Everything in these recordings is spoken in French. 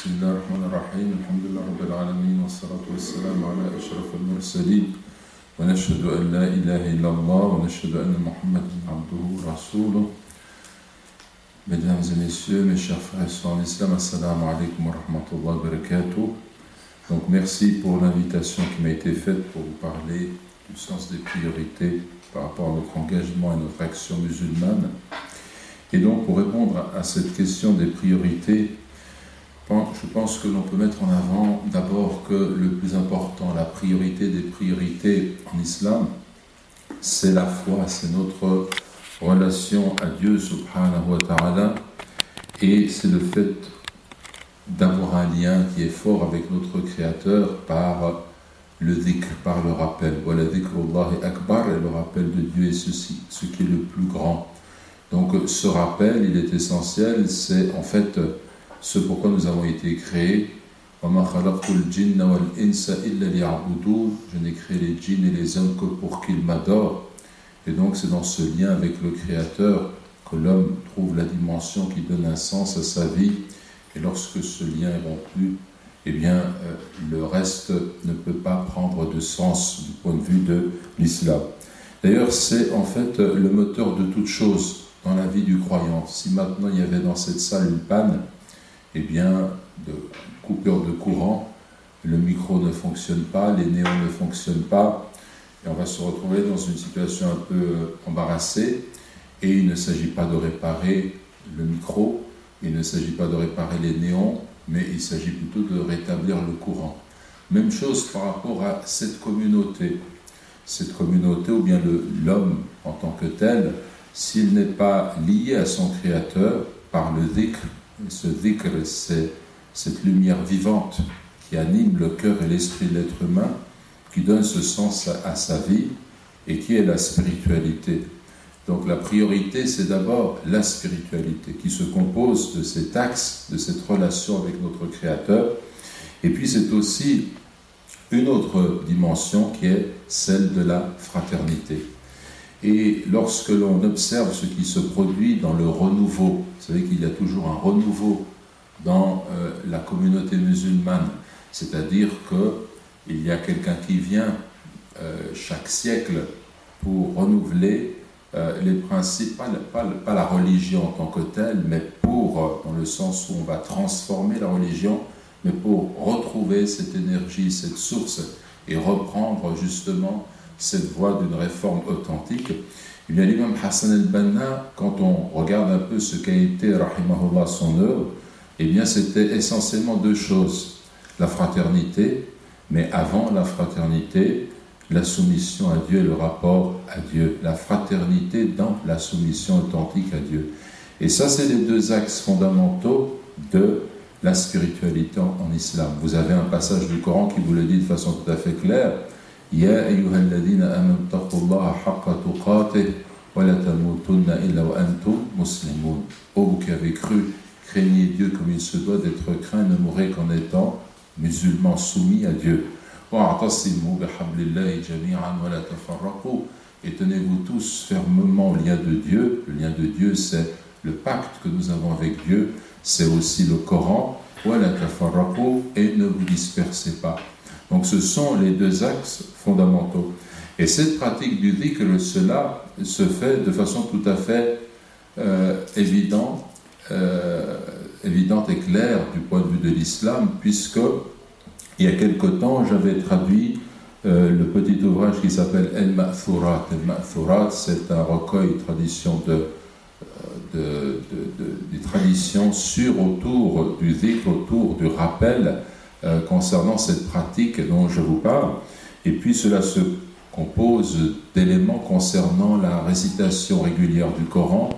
بسم الله الرحمن الرحيم الحمد لله رب العالمين والصلاة والسلام على أشرف المرسلين ونشهد أن لا إله إلا الله ونشهد أن محمدا عبده ورسوله. Mesdames et messieurs, mes chers frères et sœurs en islam, assalamu alaikum wa rahmatullahi wa barakatuh. Donc merci pour l'invitation qui m'a été faite pour vous parler du sens des priorités par rapport à notre engagement et notre action musulmane. Et donc pour répondre à cette question des priorités, je pense que l'on peut mettre en avant d'abord que le plus important, la priorité des priorités en islam, c'est la foi, c'est notre relation à Dieu subhanahu wa ta'ala, et c'est le fait d'avoir un lien qui est fort avec notre Créateur par le dhikr, par le rappel. Voilà, dhikrullahi akbar, et le rappel de Dieu est ceci, ce qui est le plus grand. Donc ce rappel, il est essentiel, c'est en fait ce pourquoi nous avons été créés. Je n'ai créé les djinns et les hommes que pour qu'ils m'adorent. Et donc c'est dans ce lien avec le Créateur que l'homme trouve la dimension qui donne un sens à sa vie. Et lorsque ce lien est rompu, eh bien le reste ne peut pas prendre de sens du point de vue de l'islam. D'ailleurs c'est en fait le moteur de toute chose dans la vie du croyant. Si maintenant il y avait dans cette salle une panne, eh bien, de coupure de courant, le micro ne fonctionne pas, les néons ne fonctionnent pas, et on va se retrouver dans une situation un peu embarrassée, et il ne s'agit pas de réparer le micro, il ne s'agit pas de réparer les néons, mais il s'agit plutôt de rétablir le courant. Même chose par rapport à cette communauté ou bien l'homme en tant que tel, s'il n'est pas lié à son Créateur par le dhikr. Ce dhikr, c'est cette lumière vivante qui anime le cœur et l'esprit de l'être humain, qui donne ce sens à sa vie et qui est la spiritualité. Donc la priorité, c'est d'abord la spiritualité qui se compose de cet axe, de cette relation avec notre Créateur. Et puis c'est aussi une autre dimension qui est celle de la fraternité. Et lorsque l'on observe ce qui se produit dans le renouveau, vous savez qu'il y a toujours un renouveau dans la communauté musulmane, c'est-à-dire qu'il y a quelqu'un qui vient chaque siècle pour renouveler les principes, pas la religion en tant que telle, mais dans le sens où on va transformer la religion, mais pour retrouver cette énergie, cette source, et reprendre justement cette voie d'une réforme authentique. Eh bien, l'imam Hassan al-Banna, quand on regarde un peu ce qu'a été, rahimahullah, son œuvre, eh bien, c'était essentiellement deux choses. La fraternité, mais avant la fraternité, la soumission à Dieu et le rapport à Dieu. La fraternité dans la soumission authentique à Dieu. Et ça, c'est les deux axes fondamentaux de la spiritualité en islam. Vous avez un passage du Coran qui vous le dit de façon tout à fait claire. Ya ayyuhalladhina amanu taqullaha haqqa tuqatih wa la tamutunna illa wa antum muslimun. Ô vous qui avez cru, craignez Dieu comme il se doit d'être craint, ne mourrez qu'en étant musulmans soumis à Dieu. Wa'tasimu bihablillahi jami'an wa la tafarraqu. Et tenez-vous tous fermement au lien de Dieu. Le lien de Dieu, c'est le pacte que nous avons avec Dieu, c'est aussi le Coran. Wa la tafarraqu, et ne vous dispersez pas. Donc ce sont les deux axes fondamentaux. Et cette pratique du dhikr, cela se fait de façon tout à fait évidente et claire du point de vue de l'islam, puisque il y a quelque temps, j'avais traduit le petit ouvrage qui s'appelle El-Ma'thurat. El-Ma'thurat, c'est un recueil des traditions autour du dhikr, autour du rappel, concernant cette pratique dont je vous parle. Et puis cela se compose d'éléments concernant la récitation régulière du Coran,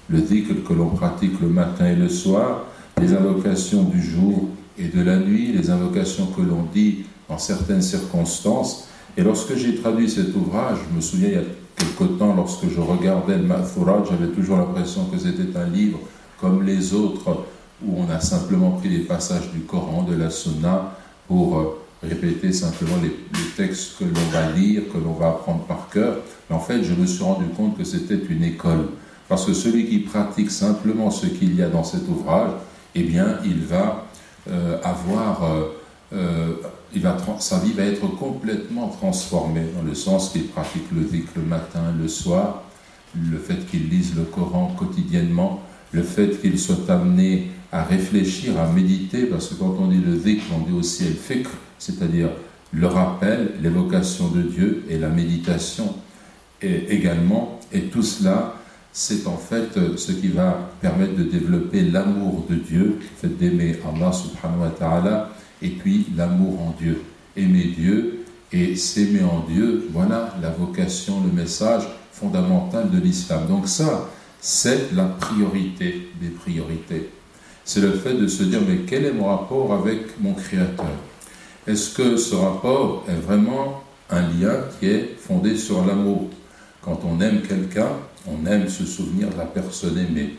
le dhikr que l'on pratique le matin et le soir, les invocations du jour et de la nuit, les invocations que l'on dit dans certaines circonstances. Et lorsque j'ai traduit cet ouvrage, je me souviens il y a quelque temps, lorsque je regardais le Ma'thurat, j'avais toujours l'impression que c'était un livre comme les autres, où on a simplement pris les passages du Coran, de la Sunna, pour répéter simplement les textes que l'on va lire, que l'on va apprendre par cœur. Mais en fait, je me suis rendu compte que c'était une école. Parce que celui qui pratique simplement ce qu'il y a dans cet ouvrage, eh bien, il va sa vie va être complètement transformée, dans le sens qu'il pratique le dhikr le matin, le soir, le fait qu'il lise le Coran quotidiennement, le fait qu'il soit amené à réfléchir, à méditer, parce que quand on dit le dhikr, on dit aussi el fikr, c'est-à-dire le rappel, l'évocation de Dieu et la méditation également, et tout cela, c'est en fait ce qui va permettre de développer l'amour de Dieu, le fait d'aimer Allah subhanahu wa ta'ala, et puis l'amour en Dieu. Aimer Dieu et s'aimer en Dieu, voilà la vocation, le message fondamental de l'islam. Donc ça, c'est la priorité des priorités. C'est le fait de se dire, mais quel est mon rapport avec mon Créateur? Est-ce que ce rapport est vraiment un lien qui est fondé sur l'amour? Quand on aime quelqu'un, on aime se souvenir de la personne aimée.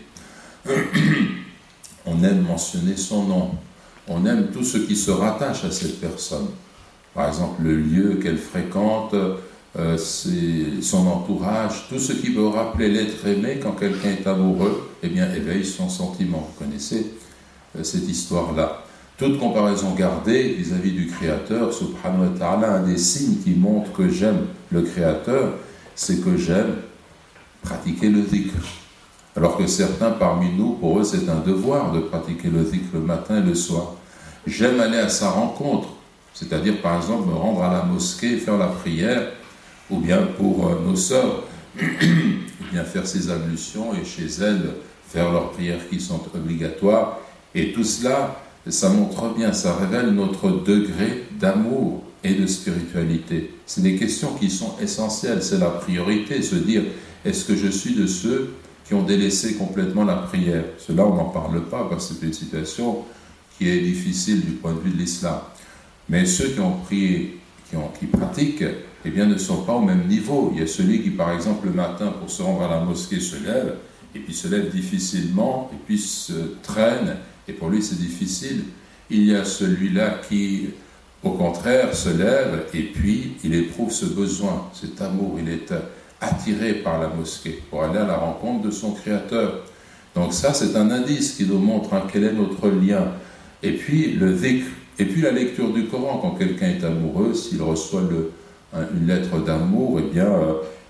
On aime mentionner son nom. On aime tout ce qui se rattache à cette personne. Par exemple, le lieu qu'elle fréquente, son entourage, tout ce qui peut rappeler l'être aimé quand quelqu'un est amoureux, eh bien, éveille son sentiment. Vous connaissez cette histoire-là. Toute comparaison gardée vis-à-vis du Créateur, subhanahu wa ta'ala, un des signes qui montre que j'aime le Créateur, c'est que j'aime pratiquer le dhikr. Alors que certains parmi nous, pour eux, c'est un devoir de pratiquer le dhikr le matin et le soir. J'aime aller à sa rencontre, c'est-à-dire par exemple me rendre à la mosquée et faire la prière, ou bien pour nos sœurs, bien faire ses ablutions et chez elles faire leurs prières qui sont obligatoires. Et tout cela, ça montre bien, ça révèle notre degré d'amour et de spiritualité. C'est des questions qui sont essentielles, c'est la priorité, se dire, est-ce que je suis de ceux qui ont délaissé complètement la prière? Cela, on n'en parle pas, parce que c'est une situation qui est difficile du point de vue de l'islam. Mais ceux qui ont prié, qui pratiquent, eh bien, ne sont pas au même niveau. Il y a celui qui, par exemple, le matin, pour se rendre à la mosquée, se lève, et puis se lève difficilement, et puis se traîne, et pour lui, c'est difficile. Il y a celui-là qui, au contraire, se lève, et puis il éprouve ce besoin, cet amour, il est attiré par la mosquée, pour aller à la rencontre de son Créateur. Donc ça, c'est un indice qui nous montre quel est notre lien. Et puis, le dhikr, et puis la lecture du Coran, quand quelqu'un est amoureux, s'il reçoit une lettre d'amour, eh bien,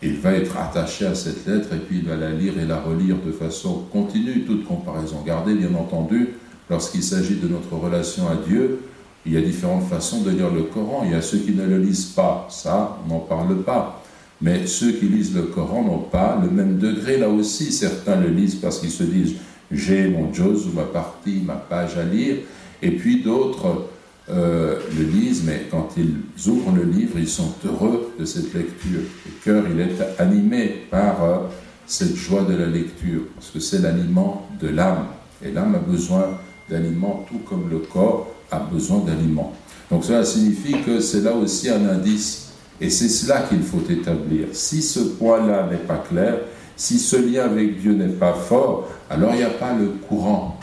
il va être attaché à cette lettre, et puis il va la lire et la relire de façon continue, toute comparaison gardée, bien entendu. Lorsqu'il s'agit de notre relation à Dieu, il y a différentes façons de lire le Coran. Il y a ceux qui ne le lisent pas, ça, on n'en parle pas. Mais ceux qui lisent le Coran n'ont pas le même degré. Là aussi, certains le lisent parce qu'ils se disent « j'ai mon juz ou ma partie, ma page à lire ». Et puis d'autres le lisent, mais quand ils ouvrent le livre, ils sont heureux de cette lecture. Le cœur, il est animé par cette joie de la lecture, parce que c'est l'aliment de l'âme. Et l'âme a besoin d'aliments, tout comme le corps a besoin d'aliments. Donc cela signifie que c'est là aussi un indice, et c'est cela qu'il faut établir. Si ce point-là n'est pas clair, si ce lien avec Dieu n'est pas fort, alors il n'y a pas le courant.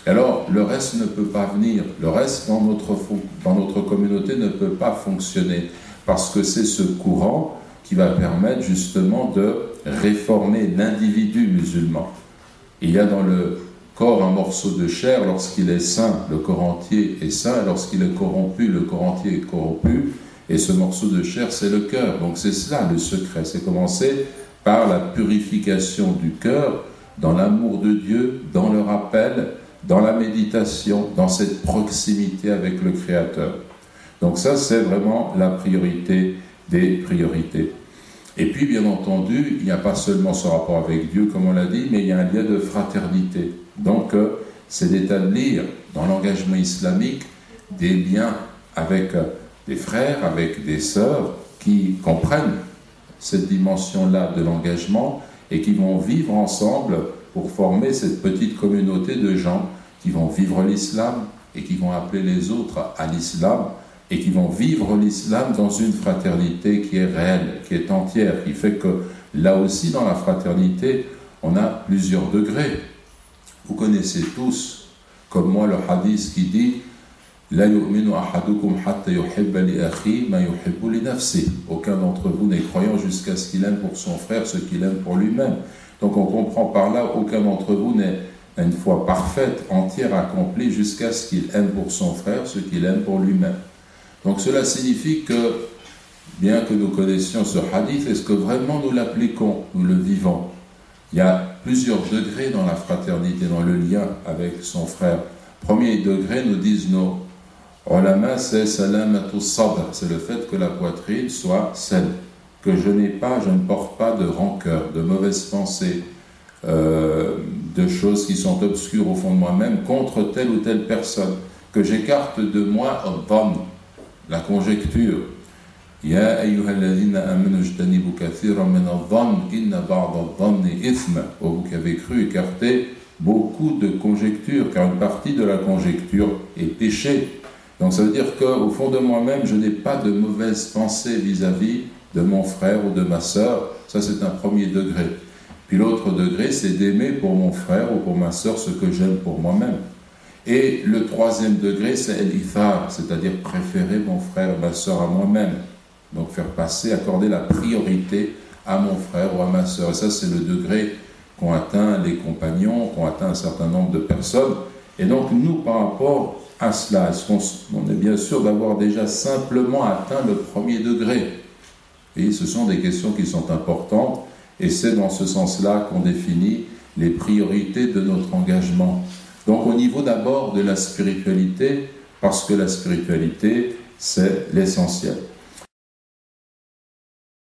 Alors le reste ne peut pas venir, le reste dans notre communauté ne peut pas fonctionner, parce que c'est ce courant qui va permettre justement de réformer l'individu musulman. Il y a dans le corps un morceau de chair, lorsqu'il est sain, le corps entier est sain, lorsqu'il est corrompu, le corps entier est corrompu, et ce morceau de chair, c'est le cœur. Donc c'est cela le secret, c'est commencer par la purification du cœur, dans l'amour de Dieu, dans le rappel, dans la méditation, dans cette proximité avec le Créateur. Donc ça, c'est vraiment la priorité des priorités. Et puis, bien entendu, il n'y a pas seulement ce rapport avec Dieu, comme on l'a dit, mais il y a un lien de fraternité. Donc, c'est d'établir dans l'engagement islamique des liens avec des frères, avec des sœurs qui comprennent cette dimension-là de l'engagement et qui vont vivre ensemble pour former cette petite communauté de gens qui vont vivre l'islam et qui vont appeler les autres à l'islam et qui vont vivre l'islam dans une fraternité qui est réelle, qui est entière, qui fait que là aussi dans la fraternité, on a plusieurs degrés. Vous connaissez tous, comme moi, le hadith qui dit « La yu'minu ahadukum hatta yuhibba li akhi ma yuhibbu li nafsi » Aucun d'entre vous n'est croyant jusqu'à ce qu'il aime pour son frère ce qu'il aime pour lui-même. Donc on comprend par là, aucun d'entre vous n'est à une foi parfaite, entière, accomplie, jusqu'à ce qu'il aime pour son frère ce qu'il aime pour lui-même. Donc cela signifie que, bien que nous connaissions ce hadith, est-ce que vraiment nous l'appliquons, nous le vivons? Il y a plusieurs degrés dans la fraternité, dans le lien avec son frère. Premier degré, nous disent nos ulama, c'est salamatu sadr, c'est le fait que la poitrine soit saine, que je ne porte pas de rancœur, de mauvaises pensées, de choses qui sont obscures au fond de moi-même contre telle ou telle personne, que j'écarte de moi al-dhann, la conjecture. Ya ayyuhalladhina amanu ijtanibu kathiran min al-dhann inna ba'da al-dhanni ithma. Vous qui avez cru, écarter beaucoup de conjectures, car une partie de la conjecture est péché. Donc ça veut dire qu'au fond de moi-même, je n'ai pas de mauvaises pensées vis-à-vis de mon frère ou de ma sœur. Ça, c'est un premier degré. Puis l'autre degré, c'est d'aimer pour mon frère ou pour ma sœur ce que j'aime pour moi-même. Et le troisième degré, c'est l'ithar, c'est-à-dire préférer mon frère et ma sœur à moi-même. Donc faire passer, accorder la priorité à mon frère ou à ma sœur. Et ça, c'est le degré qu'ont atteint les compagnons, qu'ont atteint un certain nombre de personnes. Et donc nous, par rapport à cela, est-ce qu'on est bien sûr d'avoir déjà simplement atteint le premier degré? Et ce sont des questions qui sont importantes, et c'est dans ce sens-là qu'on définit les priorités de notre engagement. Donc au niveau d'abord de la spiritualité, parce que la spiritualité, c'est l'essentiel.